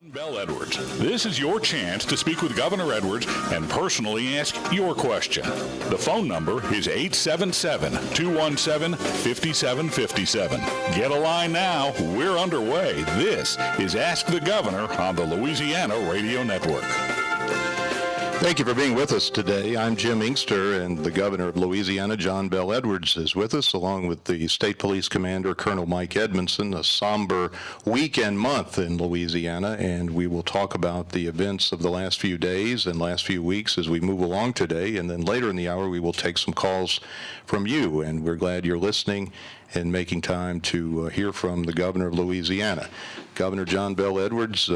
Bell Edwards. This is your chance to speak with Governor Edwards and personally ask your question. The phone number is 877-217-5757. Get a line now. We're underway. This is Ask the Governor on the Louisiana Radio Network. Thank you for being with us today. I'm Jim Inkster, and the Governor of Louisiana, John Bell Edwards, is with us, along with the State Police Commander, Colonel Mike Edmondson. A somber weekend month in Louisiana, and we will talk about the events of the last few days and last few weeks as we move along today. And then later in the hour, we will take some calls from you, and we're glad you're listening and making time to hear from the Governor of Louisiana. Governor John Bell Edwards,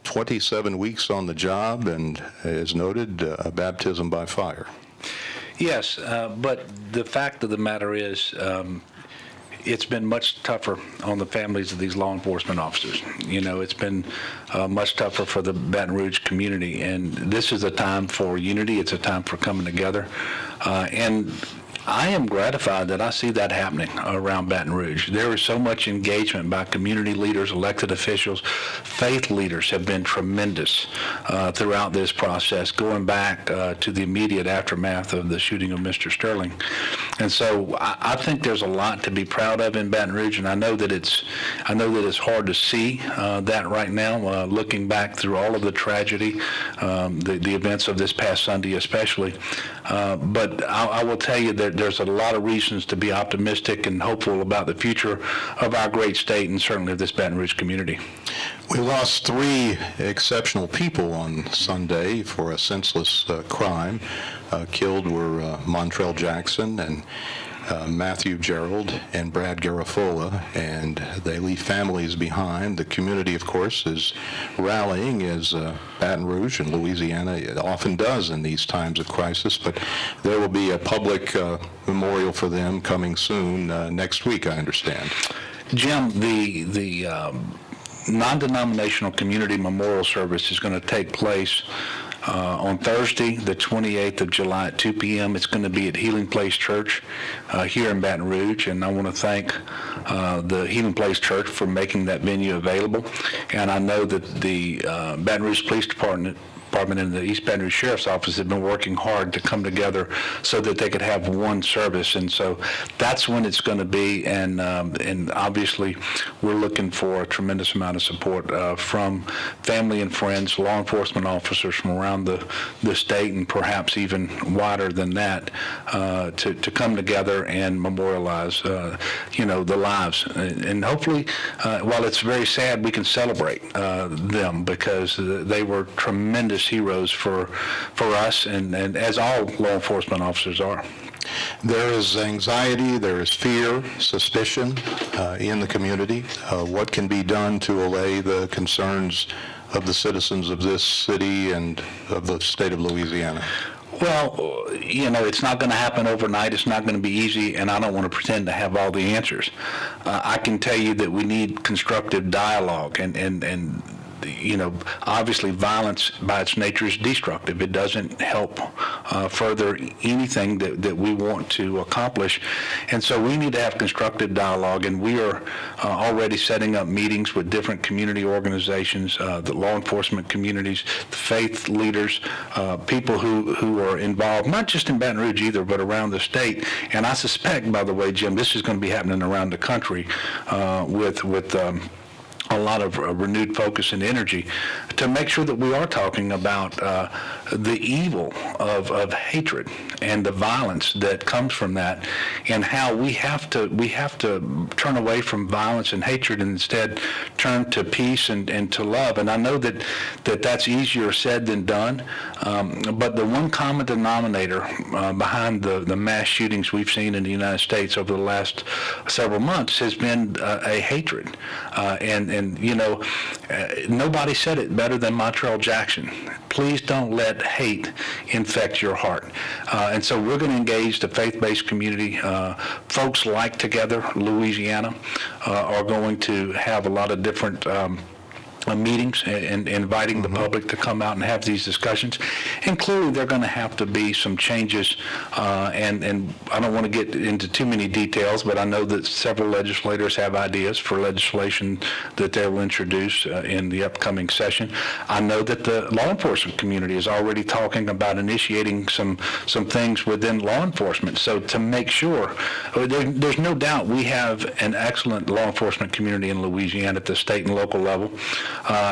27 weeks on the job, and as noted, a baptism by fire. Yes, but the fact of the matter is, it's been much tougher on the families of these law enforcement officers. You know, it's been much tougher for the Baton Rouge community, and this is a time for unity. It's a time for coming together, and I am gratified that I see that happening around Baton Rouge. There is so much engagement by community leaders, elected officials. Faith leaders have been tremendous throughout this process, going back to the immediate aftermath of the shooting of Mr. Sterling. And so I think there's a lot to be proud of in Baton Rouge, and I know that it's hard to see that right now, looking back through all of the tragedy, the events of this past Sunday especially. But I will tell you that there's a lot of reasons to be optimistic and hopeful about the future of our great state and certainly of this Baton Rouge community. We lost 3 exceptional people on Sunday for a senseless crime. Killed were Montrell Jackson and Matthew Gerald and Brad Garofalo, and they leave families behind. The community, of course, is rallying as Baton Rouge and Louisiana it often does in these times of crisis, but there will be a public memorial for them coming soon next week, I understand. Jim, the non-denominational community memorial service is going to take place on Thursday, the 28th of July at 2 p.m. It's going to be at Healing Place Church here in Baton Rouge, and I want to thank the Healing Place Church for making that venue available. And I know that the Baton Rouge Police Department and the East Baton Rouge Sheriff's Office have been working hard to come together so that they could have one service, and so that's when it's going to be. And obviously, we're looking for a tremendous amount of support from family and friends, law enforcement officers from around the state, and perhaps even wider than that, to come together and memorialize, the lives. And hopefully, while it's very sad, we can celebrate them because they were tremendous heroes for us, and as all law enforcement officers are. There is anxiety, there is fear, suspicion in the community. What can be done to allay the concerns of the citizens of this city and of the state of Louisiana? Well, it's not going to happen overnight. It's not going to be easy, and I don't want to pretend to have all the answers. I can tell you that we need constructive dialogue, and obviously violence by its nature is destructive. It doesn't help further anything that we want to accomplish. And so we need to have constructive dialogue, and we are already setting up meetings with different community organizations, the law enforcement communities, the faith leaders, people who are involved, not just in Baton Rouge either, but around the state. And I suspect, by the way, Jim, this is going to be happening around the country with a lot of renewed focus and energy to make sure that we are talking about the evil of hatred and the violence that comes from that, and how we have to turn away from violence and hatred and instead turn to peace and to love. And I know that's easier said than done, but the one common denominator behind the mass shootings we've seen in the United States over the last several months has been a hatred, and nobody said it better than Montrell Jackson. Please don't let hate infect your heart. And so we're going to engage the faith-based community. Folks like Together Louisiana are going to have a lot of different meetings and inviting the public to come out and have these discussions. And clearly, there are going to have to be some changes, and I don't want to get into too many details, but I know that several legislators have ideas for legislation that they will introduce in the upcoming session. I know that the law enforcement community is already talking about initiating some things within law enforcement. So to make sure, there's no doubt we have an excellent law enforcement community in Louisiana at the state and local level.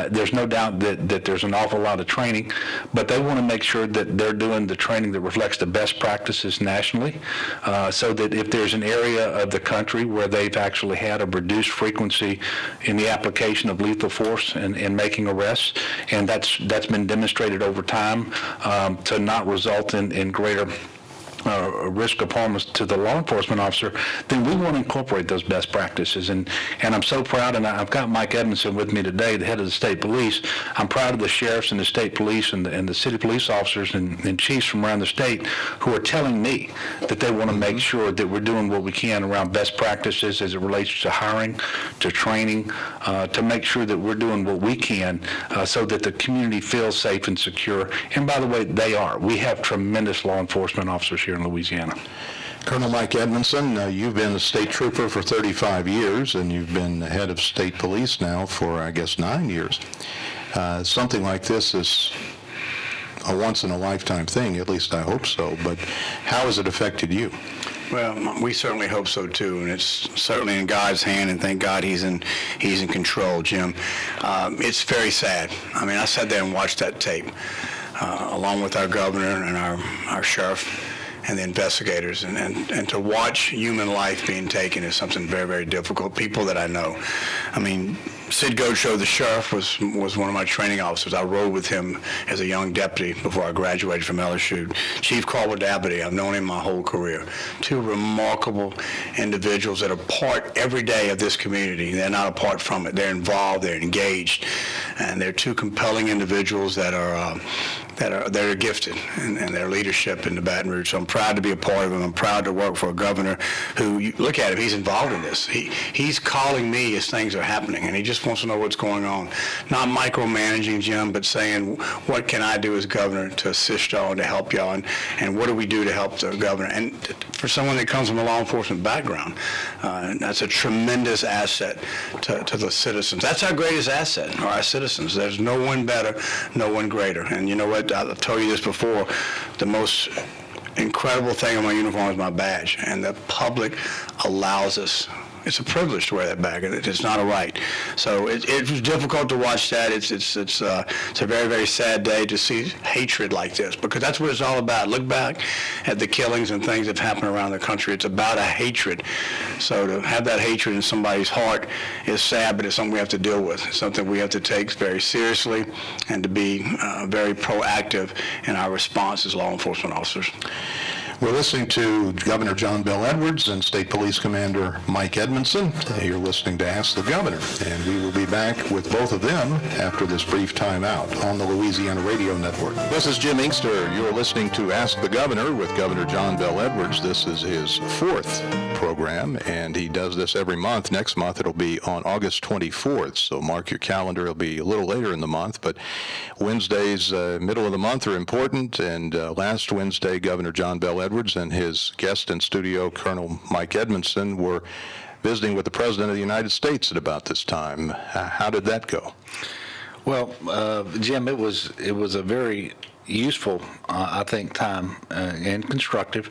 There's no doubt that there's an awful lot of training, but they want to make sure that they're doing the training that reflects the best practices nationally, so that if there's an area of the country where they've actually had a reduced frequency in the application of lethal force and making arrests, and that's been demonstrated over time to not result in greater risk of harm to the law enforcement officer, then we want to incorporate those best practices. And I'm so proud, and I've got Mike Edmondson with me today, the head of the state police. I'm proud of the sheriffs and the state police and the city police officers and chiefs from around the state who are telling me that they want to make sure that we're doing what we can around best practices as it relates to hiring, to training, to make sure that we're doing what we can so that the community feels safe and secure. And by the way, they are. We have tremendous law enforcement officers here in Louisiana. Colonel Mike Edmondson, you've been a state trooper for 35 years, and you've been head of state police now for, I guess, 9 years. Something like this is a once-in-a-lifetime thing, at least I hope so, but how has it affected you? Well, we certainly hope so too, and it's certainly in God's hand, and thank God He's in control, Jim. It's very sad. I mean, I sat there and watched that tape, along with our governor and our sheriff and the investigators, and to watch human life being taken is something very, very difficult. People that I know. I mean, Sid Goadshow, the sheriff, was one of my training officers. I rode with him as a young deputy before I graduated from LSU. Chief Carl Dabney, I've known him my whole career. Two remarkable individuals that are part every day of this community. They're not apart from it. They're involved, they're engaged, and they're two compelling individuals that are gifted in their leadership in the Baton Rouge. So I'm proud to be a part of them. I'm proud to work for a governor who, you look at him, he's involved in this. He's calling me as things are happening, and he just wants to know what's going on. Not micromanaging, Jim, but saying, what can I do as governor to assist y'all and to help y'all, and what do we do to help the governor? And for someone that comes from a law enforcement background, that's a tremendous asset to the citizens. That's our greatest asset, are our citizens. There's no one better, no one greater. And you know what? I've told you this before, the most incredible thing on my uniform is my badge, and the public allows us. It's a privilege to wear that badge. It's not a right. So it was difficult to watch that. It's a very, very sad day to see hatred like this, because that's what it's all about. Look back at the killings and things that have happened around the country. It's about a hatred. So to have that hatred in somebody's heart is sad, but it's something we have to deal with. It's something we have to take very seriously and to be very proactive in our response as law enforcement officers. We're listening to Governor John Bel Edwards and State Police Commander Mike Edmondson. You're listening to Ask the Governor, and we will be back with both of them after this brief time out on the Louisiana Radio Network. This is Jim Inkster. You're listening to Ask the Governor with Governor John Bel Edwards. This is his fourth program, and he does this every month. Next month, it'll be on August 24th, so mark your calendar. It'll be a little later in the month, but Wednesdays, middle of the month, are important, and last Wednesday, Governor John Bel Edwards and his guest in studio, Colonel Mike Edmondson, were visiting with the President of the United States at about this time. How did that go? Well, Jim, it was a very useful, I think, time and constructive.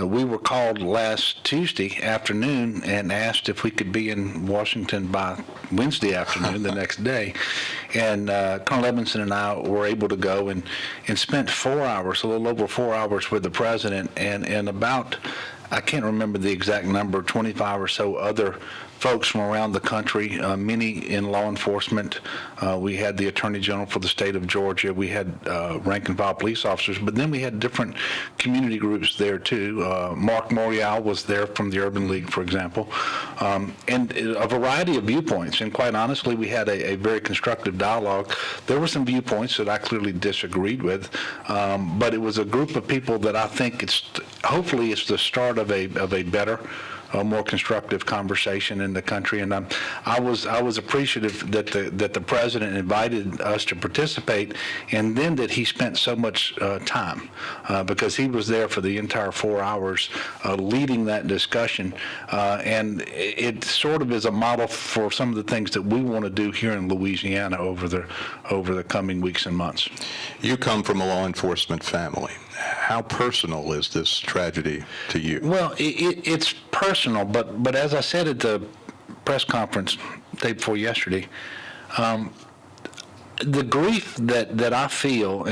We were called last Tuesday afternoon and asked if we could be in Washington by Wednesday afternoon, the next day. And Colonel Edmondson and I were able to go and spent 4 hours, a little over 4 hours with the President, and about, I can't remember the exact number, 25 or so other folks from around the country, many in law enforcement. We had the Attorney General for the state of Georgia. We had rank and file police officers, but then we had different community groups there too. Mark Morial was there from the Urban League, for example, and a variety of viewpoints. And quite honestly, we had a very constructive dialogue. There were some viewpoints that I clearly disagreed with, but it was a group of people that I think hopefully it's the start of a better a more constructive conversation in the country. And I was appreciative that the president invited us to participate, and then that he spent so much time because he was there for the entire 4 hours leading that discussion. And it sort of is a model for some of the things that we want to do here in Louisiana over the coming weeks and months. You come from a law enforcement family. How personal is this tragedy to you? Well, it's personal, but as I said at the press conference day before yesterday, the grief that I feel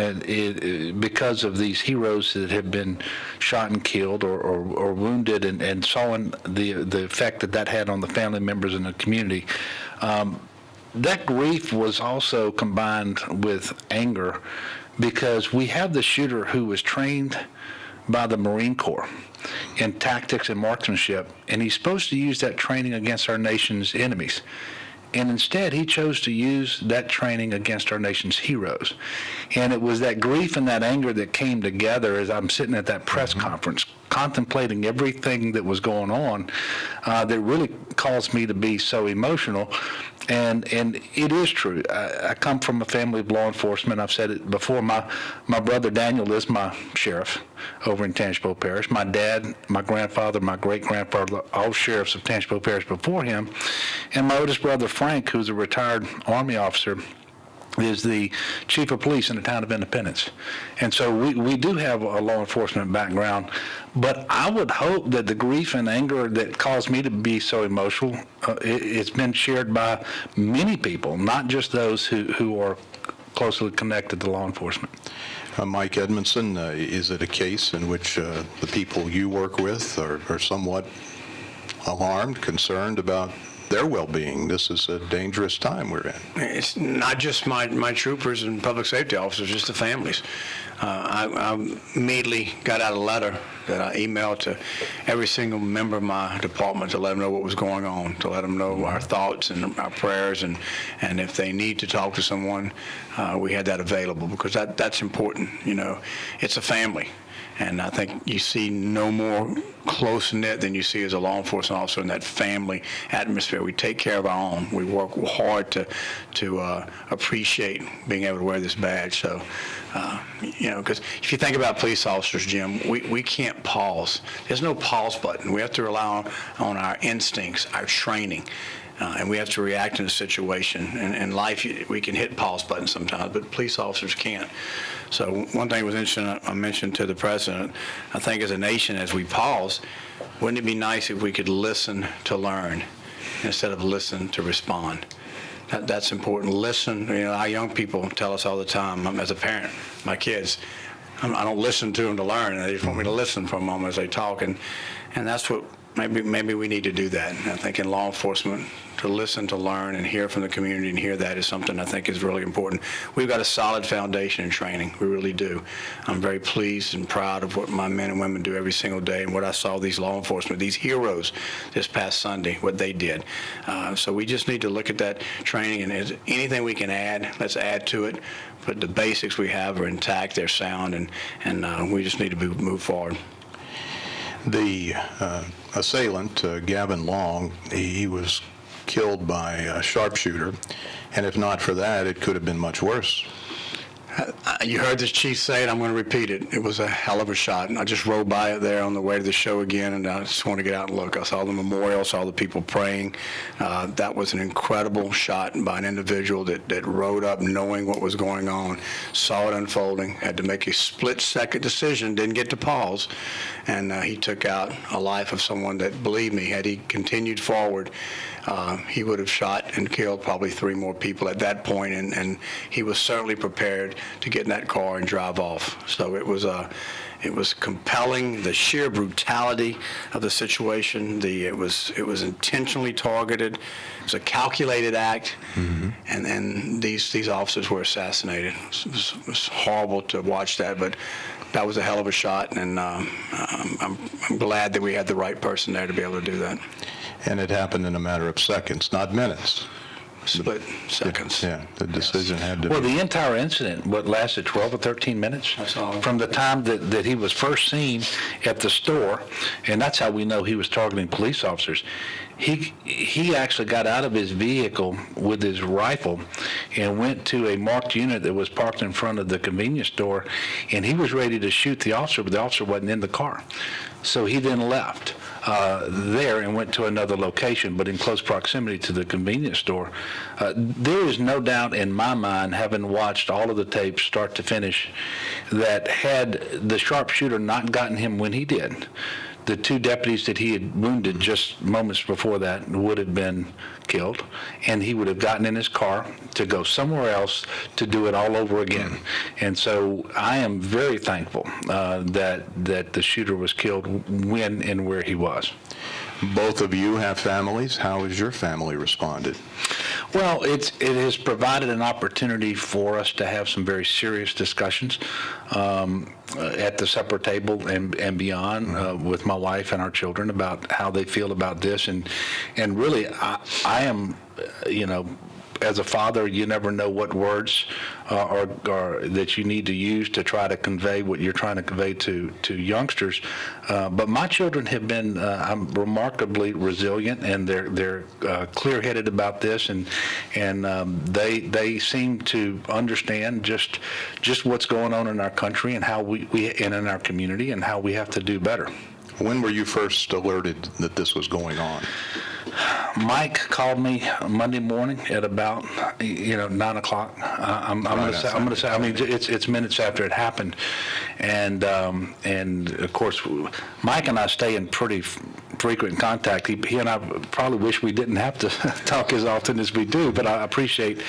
because of these heroes that have been shot and killed or wounded, and saw the effect that had on the family members in the community, that grief was also combined with anger, because we have the shooter who was trained by the Marine Corps in tactics and marksmanship, and he's supposed to use that training against our nation's enemies. And instead, he chose to use that training against our nation's heroes. And it was that grief and that anger that came together as I'm sitting at that press conference, contemplating everything that was going on, that really caused me to be so emotional. And it is true. I come from a family of law enforcement. I've said it before. My brother Daniel is my sheriff over in Tangipahoa Parish. My dad, my grandfather, my great-grandfather, all sheriffs of Tangipahoa Parish before him. And my oldest brother Frank, who's a retired Army officer, is the chief of police in the town of Independence. And so we do have a law enforcement background, but I would hope that the grief and anger that caused me to be so emotional, it's been shared by many people, not just those who are closely connected to law enforcement. Mike Edmondson, is it a case in which the people you work with are somewhat alarmed, concerned about their well-being? This is a dangerous time we're in. It's not just my troopers and public safety officers, just the families. I immediately got out a letter that I emailed to every single member of my department to let them know what was going on, to let them know our thoughts and our prayers, and if they need to talk to someone, we had that available, because that's important. You know, it's a family. And I think you see no more close-knit than you see as a law enforcement officer in that family atmosphere. We take care of our own. We work hard to appreciate being able to wear this badge. So, you know, because if you think about police officers, Jim, we can't pause. There's no pause button. We have to rely on our instincts, our training. And we have to react in a situation. In life, we can hit pause buttons sometimes, but police officers can't. So one thing was interesting, I mentioned to the president, I think as a nation, as we pause, wouldn't it be nice if we could listen to learn instead of listen to respond? That's important. Listen. You know, our young people tell us all the time, as a parent, my kids, I don't listen to them to learn. They just want me to listen for a moment as they talk. And that's what, maybe we need to do that. And I think in law enforcement, to listen, to learn, and hear from the community and hear that is something I think is really important. We've got a solid foundation in training. We really do. I'm very pleased and proud of what my men and women do every single day, and what I saw these law enforcement, these heroes this past Sunday, what they did. So we just need to look at that training, and is anything we can add, let's add to it. But the basics we have are intact, they're sound, and we just need to move forward. The assailant, Gavin Long, he was killed by a sharpshooter, and if not for that, it could have been much worse. You heard the chief say it, I'm going to repeat it. It was a hell of a shot, and I just rode by it there on the way to the show again, and I just want to get out and look. I saw the memorial, saw the people praying. That was an incredible shot by an individual that rode up knowing what was going on, saw it unfolding, had to make a split-second decision, didn't get to pause, and he took out a life of someone that, believe me, had he continued forward, he would have shot and killed probably 3 more people at that point, and he was certainly prepared to get in that car and drive off. So it was compelling, the sheer brutality of the situation. It was intentionally targeted. It was a calculated act, and then these officers were assassinated. It was horrible to watch that, but that was a hell of a shot, and I'm glad that we had the right person there to be able to do that. And it happened in a matter of seconds, not minutes. split seconds. Yeah, the decision had to Well, be. the entire incident, what, lasted 12 or 13 minutes? That's all. From the time that he was first seen at the store, and that's how we know he was targeting police officers. He actually got out of his vehicle with his rifle and went to a marked unit that was parked in front of the convenience store, and he was ready to shoot the officer, but the officer wasn't in the car. So he then left there and went to another location, but in close proximity to the convenience store. There is no doubt in my mind, having watched all of the tapes start to finish, that had the sharpshooter not gotten him when he did, the two deputies that he had wounded just moments before that would have been killed, and he would have gotten in his car to go somewhere else to do it all over again. And so I am very thankful that the shooter was killed when and where he was. Both of you have families. How has your family responded? Well, it has provided an opportunity for us to have some very serious discussions at the supper table and beyond with my wife and our children about how they feel about this. And really, I am, as a father, you never know what words are that you need to use to try to convey what you're trying to convey to youngsters. But my children have been remarkably resilient, and they're clear-headed about this, and they seem to understand just what's going on in our country and how we and in our community and how we have to do better. When were you first alerted that this was going on? Mike called me Monday morning at about 9 o'clock. I'm going to say. I mean, it's minutes after it happened, and of course, Mike and I stay in pretty frequent contact. He and I probably wish we didn't have to talk as often as we do, but I appreciate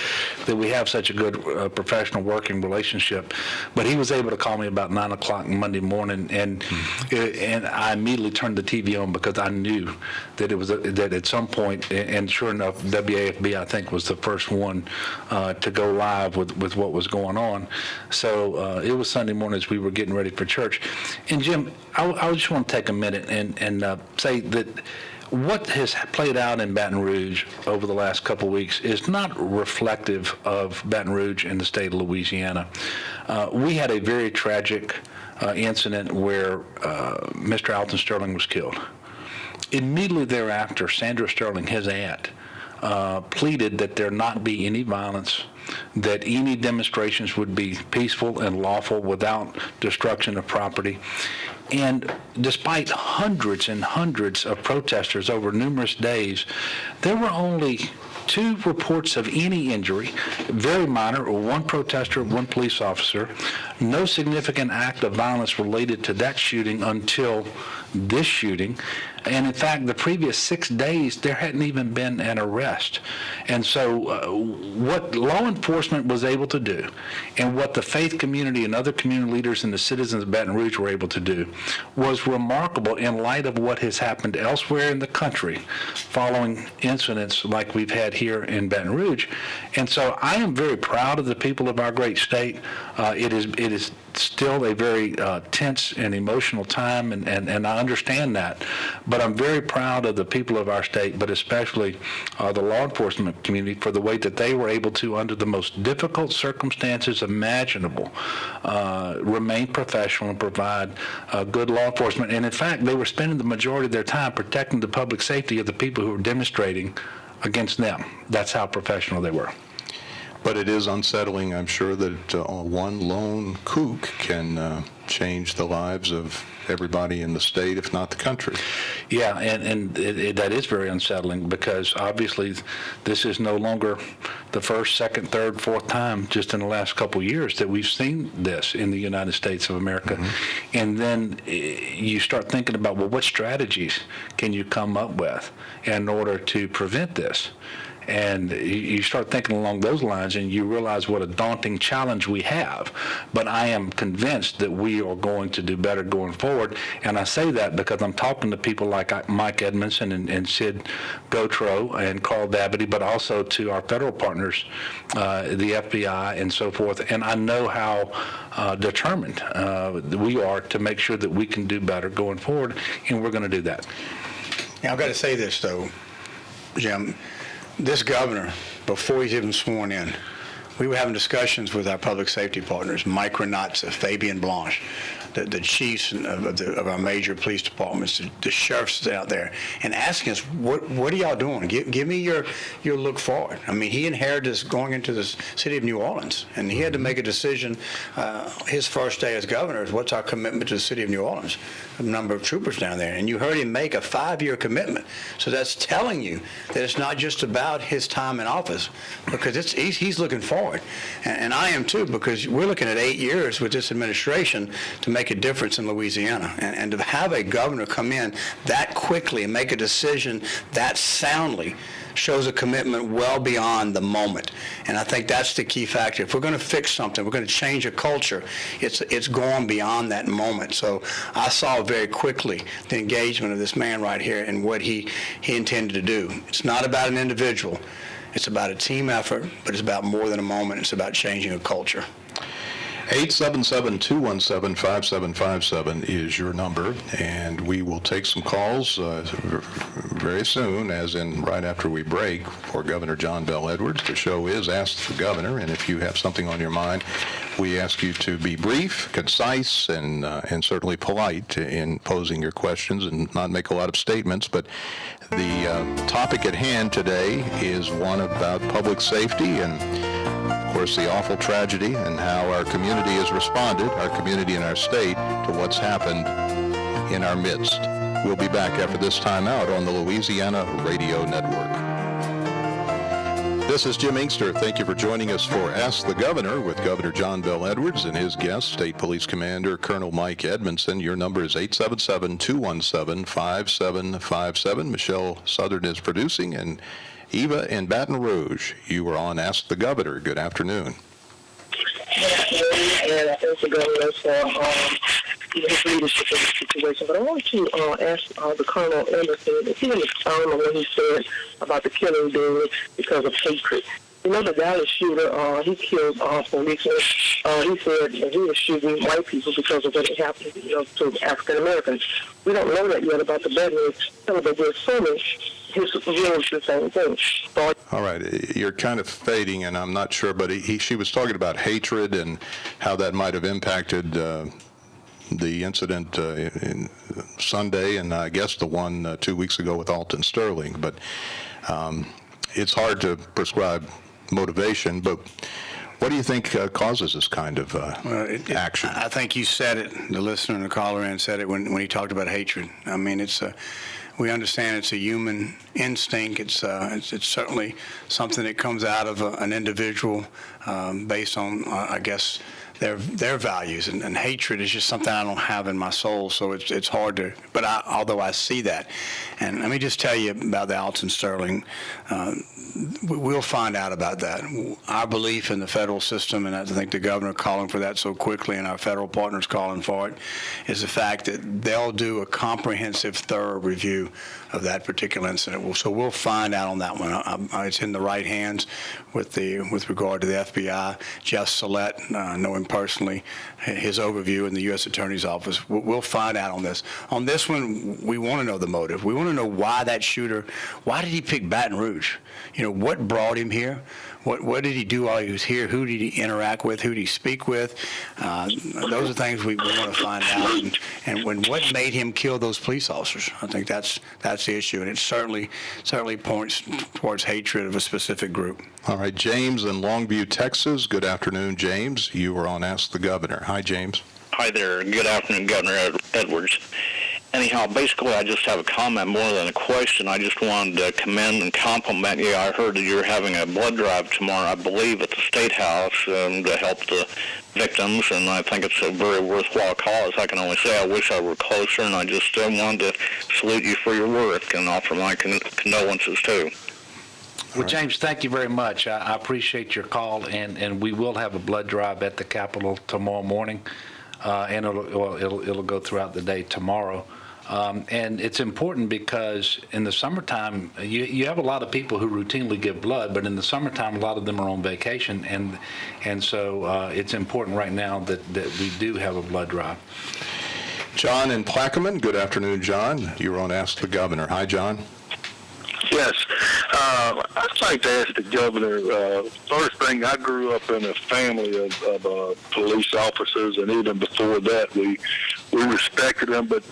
that we have such a good professional working relationship. But he was able to call me about 9 o'clock Monday morning, and I immediately turned the TV on because I knew that it was that at some point, and sure enough, WAFB I think was the first one to go live with what was going on. So it was Sunday morning as we were getting ready for church. And Jim, I just want to take a minute and say that what has played out in Baton Rouge over the last couple of weeks is not reflective of Baton Rouge and the state of Louisiana. We had a very tragic incident where Mr. Alton Sterling was killed. Immediately thereafter, Sandra Sterling, his aunt, pleaded that there not be any violence, that any demonstrations would be peaceful and lawful without destruction of property. And despite hundreds and hundreds of protesters over numerous days, there were only 2 reports of any injury, very minor, or 1 protester, 1 police officer. No significant act of violence related to that shooting until this shooting. And in fact, the previous 6 days, there hadn't even been an arrest. And so what law enforcement was able to do, and what the faith community and other community leaders and the citizens of Baton Rouge were able to do, was remarkable in light of what has happened elsewhere in the country following incidents like we've had here in Baton Rouge. And so I am very proud of the people of our great state. It is still a very tense and emotional time, and I understand that. But I'm very proud of the people of our state, but especially the law enforcement community, for the way that they were able to, under the most difficult circumstances imaginable, remain professional and provide good law enforcement. And in fact, they were spending the majority of their time protecting the public safety of the people who were demonstrating against them. That's how professional they were. But it is unsettling, I'm sure, that one lone kook can change the lives of everybody in the state, if not the country. Yeah, and that is very unsettling, because obviously this is no longer the first, second, third, fourth time just in the last couple of years that we've seen this in the United States of America. Mm-hmm. And then you start thinking about, well, what strategies can you come up with in order to prevent this? And you start thinking along those lines, and you realize what a daunting challenge we have. But I am convinced that we are going to do better going forward. And I say that because I'm talking to people like Mike Edmondson and Sid Gautreaux and Carl Dabadie, but also to our federal partners, the FBI and so forth. And I know how determined we are to make sure that we can do better going forward, and we're going to do that. Now, I've got to say this, though, Jim. This governor before he's even sworn in, we were having discussions with our public safety partners, Mike Renatza, Fabian Blanche, the chiefs of our major police departments, the sheriffs out there, and asking us, what are y'all doing? Give me your look forward. I mean, he inherited this going into the city of New Orleans, and he had to make a decision. His first day as governor is what's our commitment to the city of New Orleans, the number of troopers down there. And you heard him make a 5-year commitment. So that's telling you that it's not just about his time in office, because he's looking forward. And I am too, because we're looking at 8 years with this administration to make a difference in Louisiana. And to have a governor come in that quickly and make a decision that soundly shows a commitment well beyond the moment. And I think that's the key factor. If we're going to fix something, we're going to change a culture, it's going beyond that moment. So I saw very quickly the engagement of this man right here and what he intended to do. It's not about an individual. It's about a team effort, but it's about more than a moment. It's about changing a culture. 877-217-5757 is your number, and we will take some calls very soon, as in right after we break, for Governor John Bel Edwards. The show is Ask the Governor, and if you have something on your mind, we ask you to be brief, concise, and certainly polite in posing your questions and not make a lot of statements. But the topic at hand today is one about public safety and, of course, the awful tragedy and how our community has responded, our community and our state, to what's happened in our midst. We'll be back after this time out on the Louisiana Radio Network. This is Jim Inkster. Thank you for joining us for Ask the Governor with Governor John Bel Edwards and his guest, State Police Commander Colonel Mike Edmondson. Your number is 877-217-5757. Michelle Southern is producing, and Eva in Baton Rouge, you are on Ask the Governor. Good afternoon. Good afternoon, and I thank the governor for his leadership in this situation. But I want to ask the Colonel Emerson if he can expound on what he said about the killing being because of hatred. You know, the Dallas shooter, he killed policemen. He said that he was shooting white people because of what had happened, to African Americans. We don't know that yet about the veterans, but we're assuming his view is the same thing. So, all right, you're kind of fading, and I'm not sure, but she was talking about hatred and how that might have impacted the incident in Sunday, and I guess the one 2 weeks ago with Alton Sterling. But it's hard to prescribe motivation, but what do you think causes this kind of action? I think you said it, the listener and the caller in said it when he talked about hatred. I mean, we understand it's a human instinct. It's certainly something that comes out of an individual based on, I guess, their values, and hatred is just something I don't have in my soul, so it's hard to, but although I see that. And let me just tell you about the Alton Sterling. We'll find out about that. Our belief in the federal system, and I think the governor calling for that so quickly and our federal partners calling for it, is the fact that they'll do a comprehensive, thorough review of that particular incident. So we'll find out on that one. It's in the right hands with regard to the FBI. Jeff Sellette, I know him personally, his overview in the U.S. Attorney's Office. We'll find out on this. On this one, we want to know the motive. We want to know why that shooter, why did he pick Baton Rouge? What brought him here? What did he do while he was here? Who did he interact with? Who did he speak with? Those are things we want to find out. And what made him kill those police officers? I think that's the issue, and it certainly points towards hatred of a specific group. All right, James in Longview, Texas. Good afternoon, James. You are on Ask the Governor. Hi, James. Hi there. Good afternoon, Governor Edwards. Anyhow, basically, I just have a comment more than a question. I just wanted to commend and compliment you. I heard that you're having a blood drive tomorrow, I believe, at the State House to help the victims, and I think it's a very worthwhile cause. I can only say I wish I were closer, and I just wanted to salute you for your work and offer my condolences, too. Well, James, thank you very much. I appreciate your call, and we will have a blood drive at the Capitol tomorrow morning, and it'll go throughout the day tomorrow. And it's important because in the summertime, you have a lot of people who routinely give blood, but in the summertime, a lot of them are on vacation, and so it's important right now that we do have a blood drive. John in Plaquemine. Good afternoon, John. You're on Ask the Governor. Hi, John. Yes. I'd like to ask the governor, first thing, I grew up in a family of police officers, and even before that, we respected them. But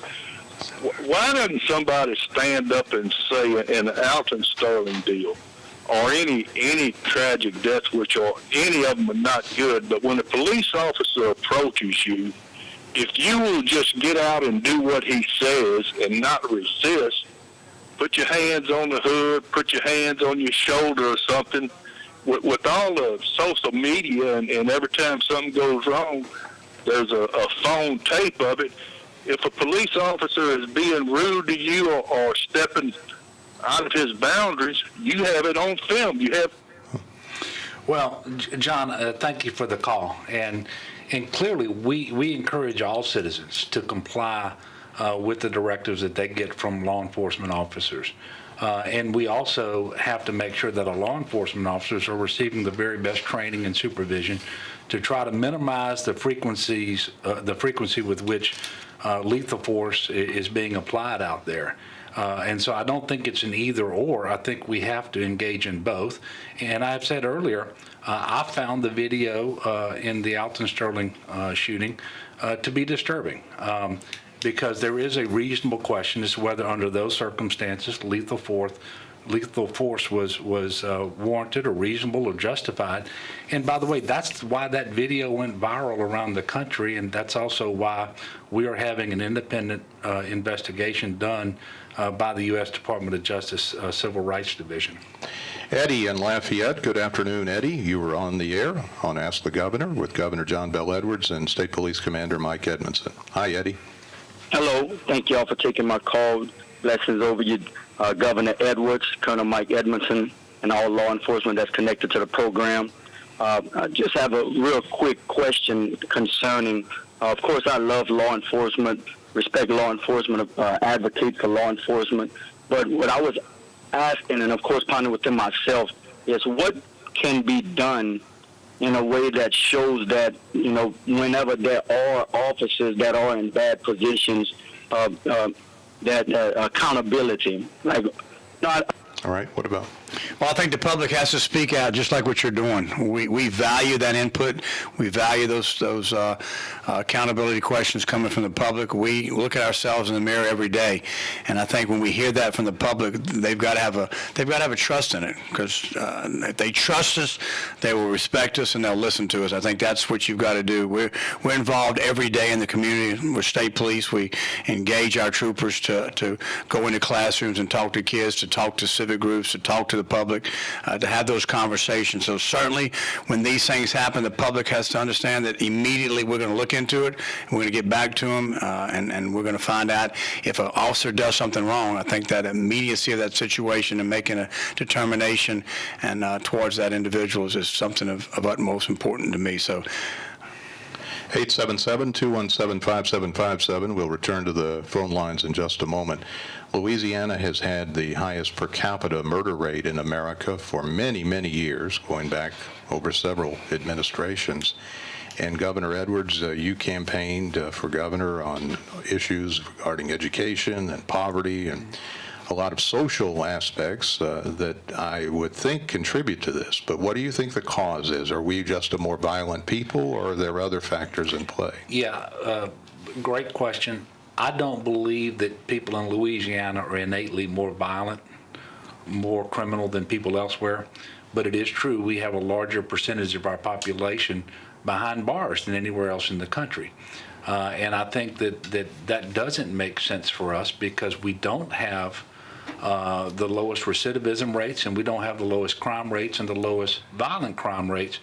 why doesn't somebody stand up and say in the Alton Sterling deal, or any tragic deaths, which are, any of them are not good, but when a police officer approaches you, if you will just get out and do what he says and not resist, put your hands on the hood, put your hands on your shoulder or something. With all the social media and every time something goes wrong, there's a phone tape of it. If a police officer is being rude to you or stepping out of his boundaries, you have it on film. You have. Well, John, thank you for the call. And clearly, we encourage all citizens to comply with the directives that they get from law enforcement officers. And we also have to make sure that our law enforcement officers are receiving the very best training and supervision to try to minimize the frequency with which lethal force is being applied out there. And so I don't think it's an either or. I think we have to engage in both. And I've said earlier, I found the video in the Alton Sterling shooting to be disturbing. Because there is a reasonable question as to whether under those circumstances lethal force was warranted or reasonable or justified. And by the way, that's why that video went viral around the country, and that's also why we are having an independent investigation done by the U.S. Department of Justice Civil Rights Division. Eddie in Lafayette. Good afternoon, Eddie. You were on the air on Ask the Governor with Governor John Bel Edwards and State Police Commander Mike Edmondson. Hi, Eddie. Hello. Thank you all for taking my call. Blessings over you, Governor Edwards, Colonel Mike Edmondson, and all law enforcement that's connected to the program. I just have a real quick question concerning, of course, I love law enforcement, respect law enforcement, advocate for law enforcement. But what I was asking, and of course pondering within myself, is what can be done in a way that shows that, whenever there are officers that are in bad positions, that accountability. All right, what about? Well, I think the public has to speak out, just like what you're doing. We value that input. We value those accountability questions coming from the public. We look at ourselves in the mirror every day, and I think when we hear that from the public, they've got to have a trust in it. Because if they trust us, they will respect us and they'll listen to us. I think that's what you've got to do. We're involved every day in the community. We're state police. We engage our troopers to go into classrooms and talk to kids, to talk to civic groups, to talk to the public, to have those conversations. So certainly when these things happen, the public has to understand that immediately we're going to look into it, and we're going to get back to them, and we're going to find out if an officer does something wrong. I think that immediacy of that situation and making a determination and towards that individual is something of utmost importance to me. So 877-217-5757. We'll return to the phone lines in just a moment. Louisiana has had the highest per capita murder rate in America for many, many years, going back over several administrations. And Governor Edwards, you campaigned for governor on issues regarding education and poverty and a lot of social aspects that I would think contribute to this. But what do you think the cause is? Are we just a more violent people, or are there other factors in play? Yeah, great question. I don't believe that people in Louisiana are innately more violent, more criminal than people elsewhere. But it is true we have a larger percentage of our population behind bars than anywhere else in the country. And I think that doesn't make sense for us because we don't have the lowest recidivism rates, and we don't have the lowest crime rates and the lowest violent crime rates.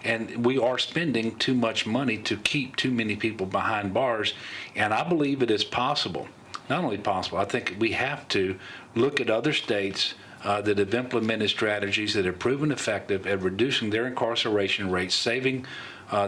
And we are spending too much money to keep too many people behind bars. And I believe it is possible, not only possible, I think we have to look at other states that have implemented strategies that have proven effective at reducing their incarceration rates, saving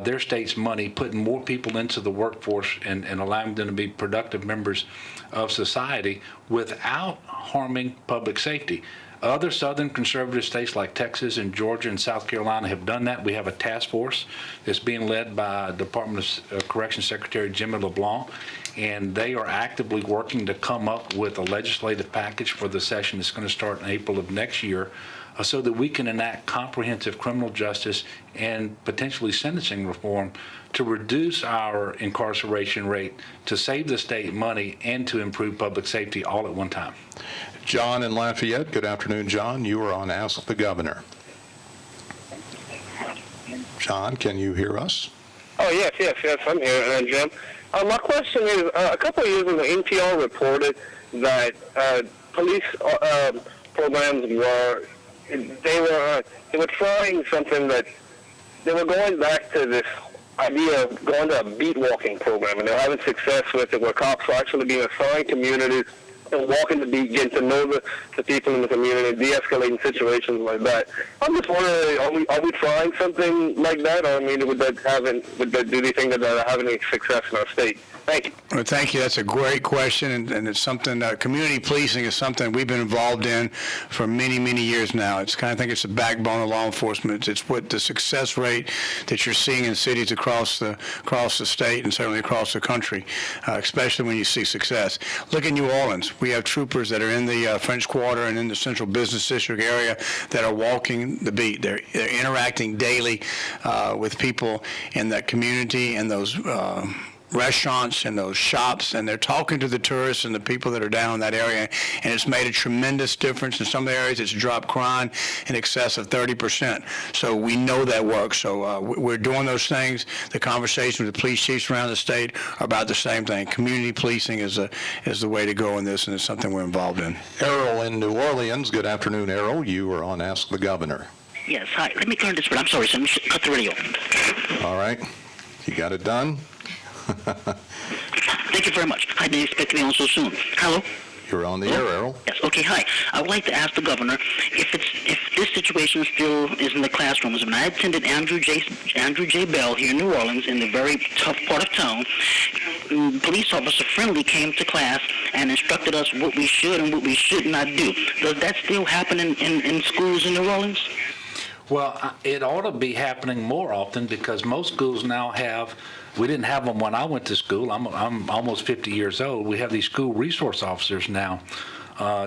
their state's money, putting more people into the workforce and allowing them to be productive members of society without harming public safety. Other southern conservative states like Texas and Georgia and South Carolina have done that. We have a task force that's being led by Department of Corrections Secretary Jimmy LeBlanc, and they are actively working to come up with a legislative package for the session that's going to start in April of next year, so that we can enact comprehensive criminal justice and potentially sentencing reform to reduce our incarceration rate, to save the state money, and to improve public safety all at one time. John in Lafayette. Good afternoon, John. You are on Ask the Governor. John, can you hear us? Oh, yes, I'm here, Jim. My question is, a couple of years ago, NPR reported that police programs were trying something that they were going back to this idea of going to a beat walking program, and they're having success with it, where cops are actually being assigned communities and walking the beat, getting to know the people in the community, de-escalating situations like that. I'm just wondering, are we trying something like that, or I mean, do they think that they're having any success in our state? Thank you. Well, thank you. That's a great question, and it's something, community policing is something we've been involved in for many, many years now. I think it's the backbone of law enforcement. It's what the success rate that you're seeing in cities across the state and certainly across the country, especially when you see success. Look at New Orleans. We have troopers that are in the French Quarter and in the Central Business District area that are walking the beat. They're interacting daily with people in that community and those restaurants and those shops, and they're talking to the tourists and the people that are down in that area, and it's made a tremendous difference. In some areas, it's dropped crime in excess of 30%. So we know that works. So we're doing those things. The conversations with the police chiefs around the state are about the same thing. Community policing is the way to go in this, and it's something we're involved in. Errol in New Orleans. Good afternoon, Errol. You are on Ask the Governor. Yes, hi. Let me turn this, but I'm sorry, sir. Let me cut the radio. All right. You got it done? Thank you very much. I didn't expect me on so soon. Hello? You're on the air, Errol. Yes, okay, hi. I would like to ask the governor if this situation still is in the classrooms. When I attended Andrew J. Bell here in New Orleans, in the very tough part of town, police officer Friendly came to class and instructed us what we should and what we should not do. Does that still happen in schools in New Orleans? Well, it ought to be happening more often, because most schools now have, we didn't have them when I went to school. I'm almost 50 years old. We have these school resource officers now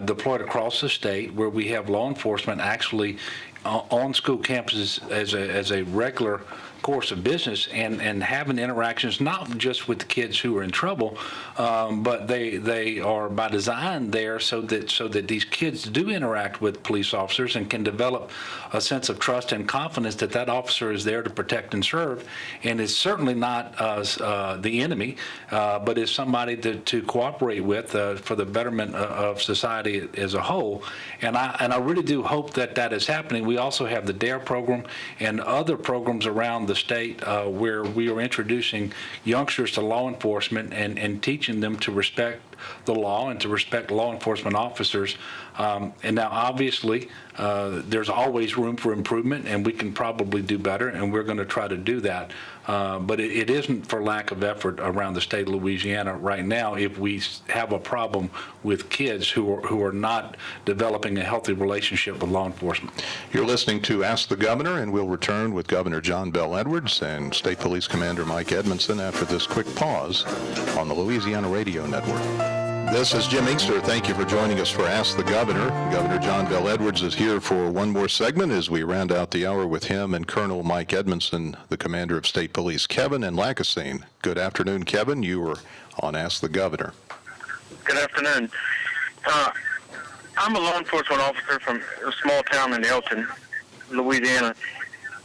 deployed across the state, where we have law enforcement actually on school campuses as a regular course of business, and having interactions not just with the kids who are in trouble, but they are by design there so that these kids do interact with police officers and can develop a sense of trust and confidence that officer is there to protect and serve, and is certainly not the enemy, but is somebody to cooperate with for the betterment of society as a whole. And I really do hope that is happening. We also have the DARE program and other programs around the state where we are introducing youngsters to law enforcement and teaching them to respect the law and to respect law enforcement officers. And now, obviously, there's always room for improvement, and we can probably do better, and we're going to try to do that. But it isn't for lack of effort around the state of Louisiana right now if we have a problem with kids who are not developing a healthy relationship with law enforcement. You're listening to Ask the Governor, and we'll return with Governor John Bel Edwards and State Police Commander Mike Edmondson after this quick pause on the Louisiana Radio Network. This is Jim Inkster. Thank you for joining us for Ask the Governor. Governor John Bel Edwards is here for one more segment as we round out the hour with him and Colonel Mike Edmondson, the Commander of State Police. Kevin in Lacassine. Good afternoon, Kevin. You are on Ask the Governor. Good afternoon. I'm a law enforcement officer from a small town in Elton, Louisiana,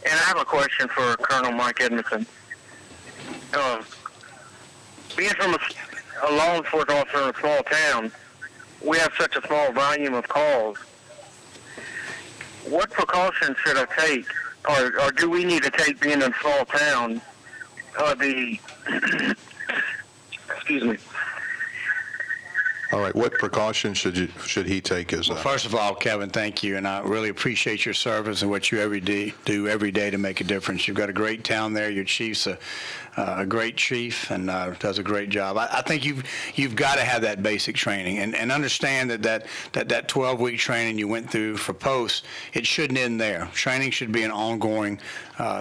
and I have a question for Colonel Mike Edmondson. Being from a law enforcement officer in a small town, we have such a small volume of calls. What precautions should I take, or do we need to take, being in a small town, excuse me, All right, what precautions should he take as Well, first of all, Kevin, thank you, and I really appreciate your service and what you do every day to make a difference. You've got a great town there. Your chief's a great chief and does a great job. I think you've got to have that basic training and understand that 12-week training you went through for posts, it shouldn't end there. Training should be an ongoing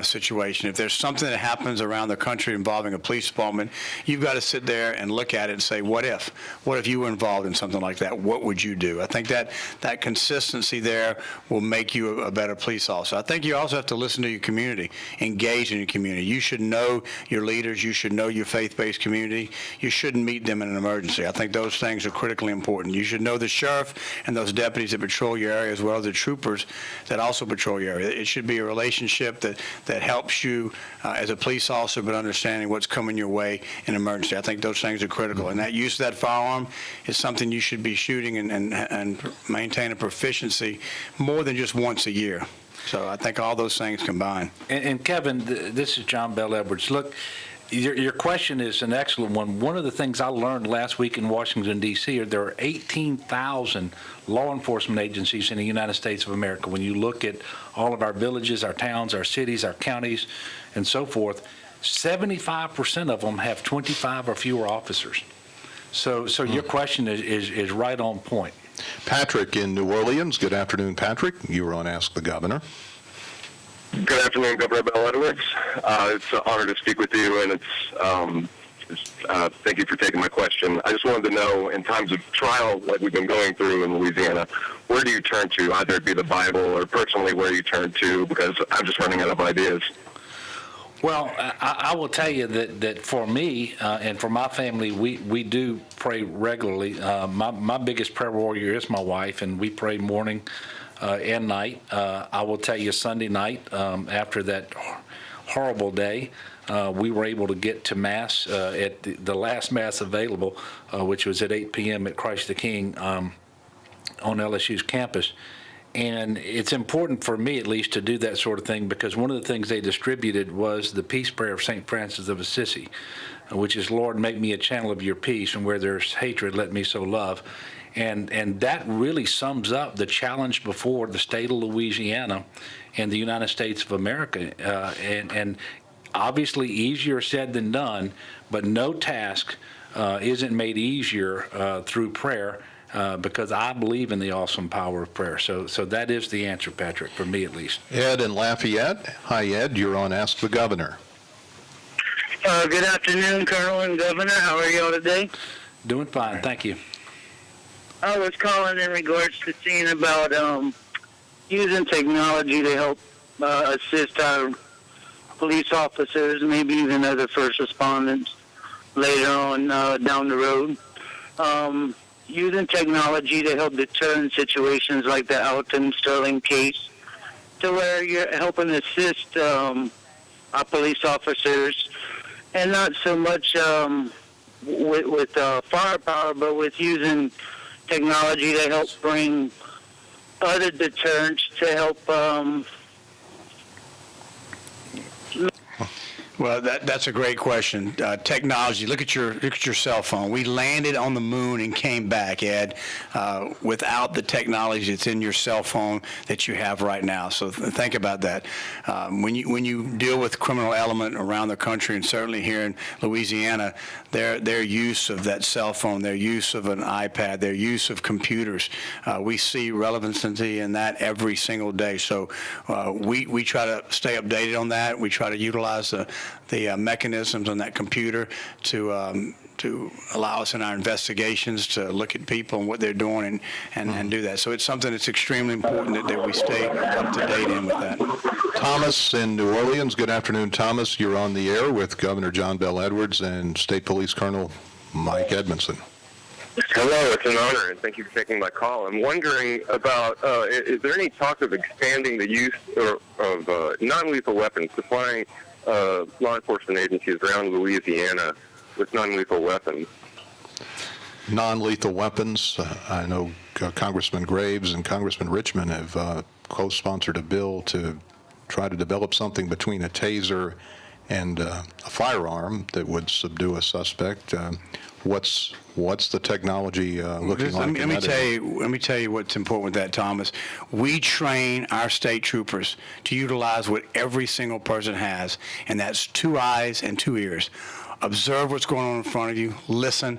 situation. If there's something that happens around the country involving a police department, you've got to sit there and look at it and say, what if? What if you were involved in something like that? What would you do? I think that consistency there will make you a better police officer. I think you also have to listen to your community, engage in your community. You should know your leaders. You should know your faith-based community. You shouldn't meet them in an emergency. I think those things are critically important. You should know the sheriff and those deputies that patrol your area, as well as the troopers that also patrol your area. It should be a relationship that helps you as a police officer, but understanding what's coming your way in emergency. I think those things are critical. And that use of that firearm is something you should be shooting and maintain a proficiency more than just once a year. So I think all those things combined. And Kevin, this is John Bell Edwards. Look, your question is an excellent one. One of the things I learned last week in Washington, D.C., there are 18,000 law enforcement agencies in the United States of America. When you look at all of our villages, our towns, our cities, our counties, and so forth, 75% of them have 25 or fewer officers. So your question is right on point. Patrick in New Orleans. Good afternoon, Patrick. You were on Ask the Governor. Good afternoon, Governor Bell Edwards. It's an honor to speak with you, and thank you for taking my question. I just wanted to know, in times of trial like we've been going through in Louisiana, where do you turn to, either it be the Bible or personally where you turn to, because I'm just running out of ideas. Well, I will tell you that for me and for my family, we do pray regularly. My biggest prayer warrior is my wife, and we pray morning and night. I will tell you, Sunday night, after that horrible day, we were able to get to Mass at the last Mass available, which was at 8 p.m. at Christ the King on LSU's campus. And it's important for me, at least, to do that sort of thing, because one of the things they distributed was the peace prayer of St. Francis of Assisi, which is, Lord, make me a channel of your peace, and where there's hatred, let me sow love. And that really sums up the challenge before the state of Louisiana and the United States of America. And obviously easier said than done, but no task isn't made easier through prayer. Because I believe in the awesome power of prayer. So that is the answer, Patrick, for me at least. Ed in Lafayette. Hi, Ed. You're on Ask the Governor. Good afternoon, Colonel and Governor. How are you all today? Doing fine. Thank you. I was calling in regards to seeing about using technology to help assist our police officers, maybe even other first responders later on down the road. Using technology to help deter in situations like the Alton Sterling case, to where you're helping assist our police officers, and not so much with firepower, but with using technology to help bring other deterrents to help. Well, that's a great question. Technology. Look at your cell phone. We landed on the moon and came back, Ed, without the technology that's in your cell phone that you have right now. So think about that. When you deal with criminal element around the country, and certainly here in Louisiana, their use of that cell phone, their use of an iPad, their use of computers, we see relevancy in that every single day. So we try to stay updated on that. We try to utilize the mechanisms on that computer to allow us in our investigations to look at people and what they're doing and do that. So it's something that's extremely important that we stay up to date in with that. Thomas in New Orleans. Good afternoon, Thomas. You're on the air with Governor John Bell Edwards and State Police Colonel Mike Edmondson. Hello, it's an honor, and thank you for taking my call. I'm wondering about, is there any talk of expanding the use of non-lethal weapons, supplying law enforcement agencies around Louisiana with non-lethal weapons? Non-lethal weapons. I know Congressman Graves and Congressman Richmond have co-sponsored a bill to try to develop something between a taser and a firearm that would subdue a suspect. What's the technology looking like? Let me tell you what's important with that, Thomas. We train our state troopers to utilize what every single person has, and that's 2 eyes and 2 ears. Observe what's going on in front of you, listen,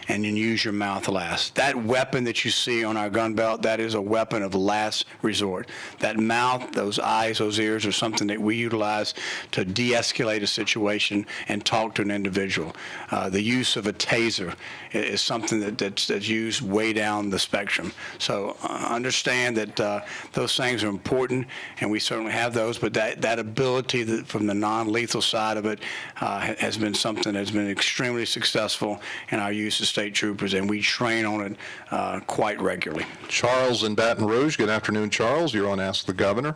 and then use your mouth last. That weapon that you see on our gun belt, that is a weapon of last resort. That mouth, those eyes, those ears are something that we utilize to de-escalate a situation and talk to an individual. The use of a taser is something that's used way down the spectrum. So understand that those things are important, and we certainly have those, but that ability from the non-lethal side of it has been something that's been extremely successful in our use of state troopers, and we train on it quite regularly. Charles in Baton Rouge. Good afternoon, Charles. You're on Ask the Governor.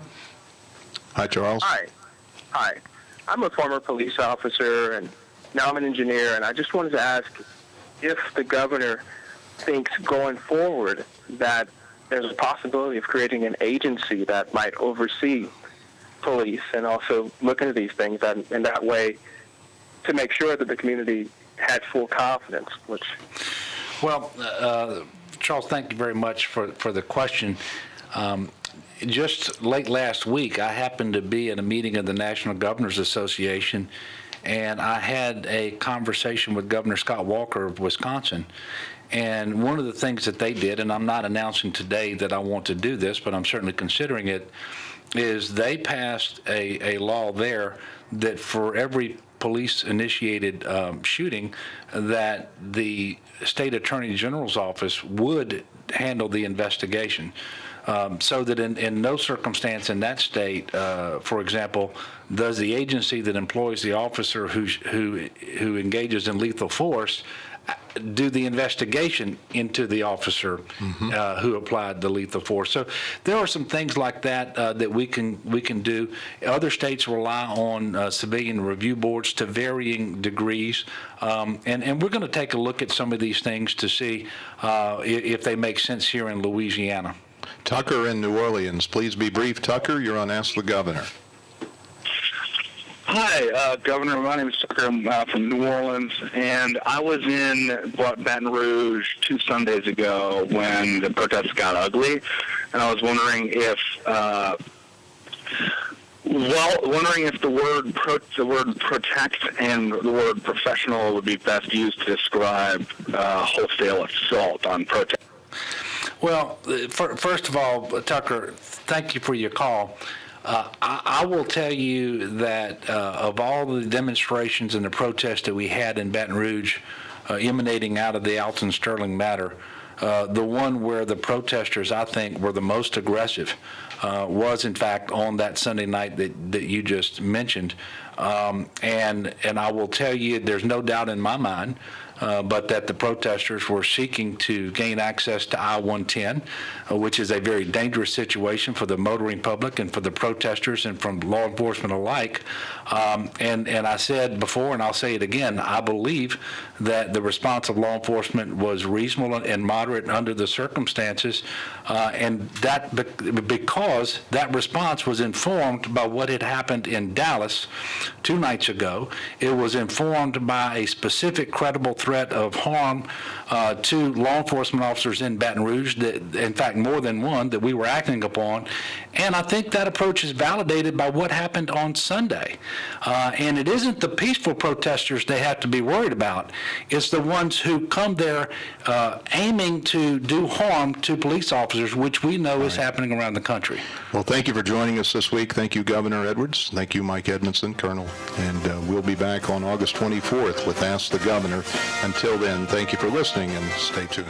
Hi, Charles. Hi. I'm a former police officer, and now I'm an engineer, and I just wanted to ask if the governor thinks going forward that there's a possibility of creating an agency that might oversee police and also look into these things in that way to make sure that the community had full confidence, Well, Charles, thank you very much for the question. Just late last week, I happened to be at a meeting of the National Governors Association, and I had a conversation with Governor Scott Walker of Wisconsin. And one of the things that they did, and I'm not announcing today that I want to do this, but I'm certainly considering it, is they passed a law there that for every police-initiated shooting, that the state attorney general's office would handle the investigation. So that in no circumstance in that state, for example, does the agency that employs the officer who engages in lethal force do the investigation into the officer who applied the lethal force. So there are some things like that that we can do. Other states rely on civilian review boards to varying degrees, and we're going to take a look at some of these things to see if they make sense here in Louisiana. Tucker in New Orleans. Please be brief. Tucker, you're on Ask the Governor. Hi, Governor. My name is Tucker. I'm from New Orleans, and I was in Baton Rouge 2 Sundays ago when the protests got ugly, and I was wondering if, the word protect and the word professional would be best used to describe wholesale assault on protest. Well, first of all, Tucker, thank you for your call. I will tell you that of all the demonstrations and the protests that we had in Baton Rouge emanating out of the Alton Sterling matter, the one where the protesters, I think, were the most aggressive was, in fact, on that Sunday night that you just mentioned. And I will tell you, there's no doubt in my mind but that the protesters were seeking to gain access to I-110, which is a very dangerous situation for the motoring public and for the protesters and from law enforcement alike. And I said before, and I'll say it again, I believe that the response of law enforcement was reasonable and moderate under the circumstances, and that because that response was informed by what had happened in Dallas 2 nights ago. It was informed by a specific credible threat of harm to law enforcement officers in Baton Rouge, that, in fact, more than one that we were acting upon. And I think that approach is validated by what happened on Sunday. And it isn't the peaceful protesters they have to be worried about. It's the ones who come there aiming to do harm to police officers, which we know is happening around the country. Well, thank you for joining us this week. Thank you, Governor Edwards. Thank you, Mike Edmondson, Colonel. And we'll be back on August 24th with Ask the Governor. Until then, thank you for listening and stay tuned.